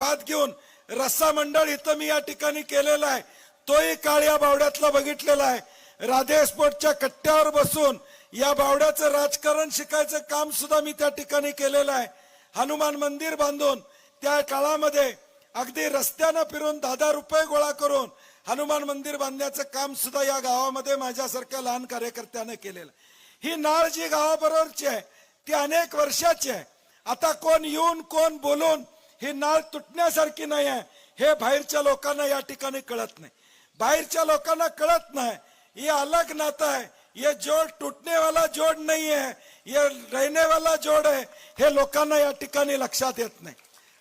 हात घेऊन रस्सा मंडळ इथं मी या ठिकाणी केलेला आहे, तोही काळ्या बावड्यातला बघितलेला आहे। राधे स्पोर्टच्या कट्ट्यावर बसून या बावड्याचं राजकारण शिकायचं काम सुद्धा मी त्या ठिकाणी केलेलं आहे। हनुमान मंदिर बांधून त्या काळामध्ये अगदी रस्त्यानं फिरून 10 रुपये गोळा करून हनुमान मंदिर बांधण्याचं काम सुद्धा या गावामध्ये माझ्यासारख्या लहान कार्यकर्त्याने केलेलं। ही नाळ जी गावाबरोबरची आहे ती अनेक वर्षाची आहे। आता कोण येऊन कोण बोलून ही नाळ तुटण्यासारखी नाही आहे, हे बाहेरच्या लोकांना या ठिकाणी कळत नाही। बाहेरच्या लोकांना कळत नाही, ये अलग नाता है, ये जोड़ टूटने वाला जोड़ नहीं है, ये रहने वाला जोड़ है, हे लोकांना या ठिकाणी लक्षात येत नाही।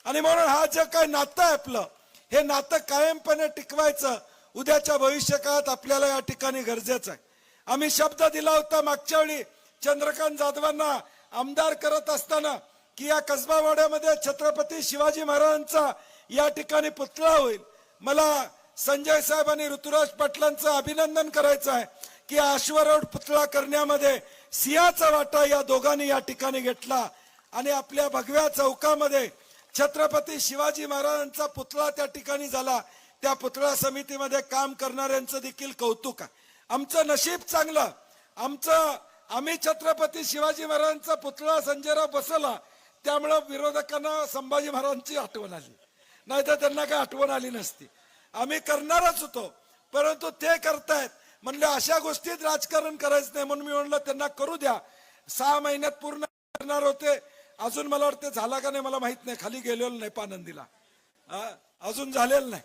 आणि म्हणून हा जे काही नातं आहे आपलं, हे नातं कायमपणे टिकवायचं उद्याच्या भविष्य काळात आपल्याला या ठिकाणी गरजेचं आहे। आम्ही शब्द दिला होता मागच्या वेळी चंद्रकांत जाधवांना आमदार करत असताना की या कसबावाड्यामध्ये छत्रपती शिवाजी महाराजांचा या ठिकाणी पुतळा होईल। मला संजय साहेब आणि ऋतुराज पाटलांचं अभिनंदन करायचं आहे की अश्वरोड पुतळा करण्यामध्ये सिंहाचा वाटा या दोघांनी या ठिकाणी घेतला आणि आपल्या भगव्या चौकामध्ये छत्रपती शिवाजी महाराजांचा पुतळा त्या ठिकाणी झाला। त्या पुतळा समितीमध्ये काम करणाऱ्यांचं देखील कौतुक आहे। आमचं नशीब चांगलं, आम्ही छत्रपती शिवाजी महाराजांचा पुतळा संजयराव बसवला, त्यामुळे विरोधकांना संभाजी महाराजांची आठवण आली, नाहीतर त्यांना काय आठवण आली नसती। आम्ही करणारच होतो, परंतु ते करतायत म्हणलं अशा गोष्टीत राजकारण करायचं नाही, म्हणून मी म्हणलं त्यांना करू द्या। 6 महिन्यात पूर्ण करणार होते, अजून मला वाटतं झाला का नाही मला माहित नाही, खाली गेलेलो नाही पानंदीला, अजून झालेलं नाही।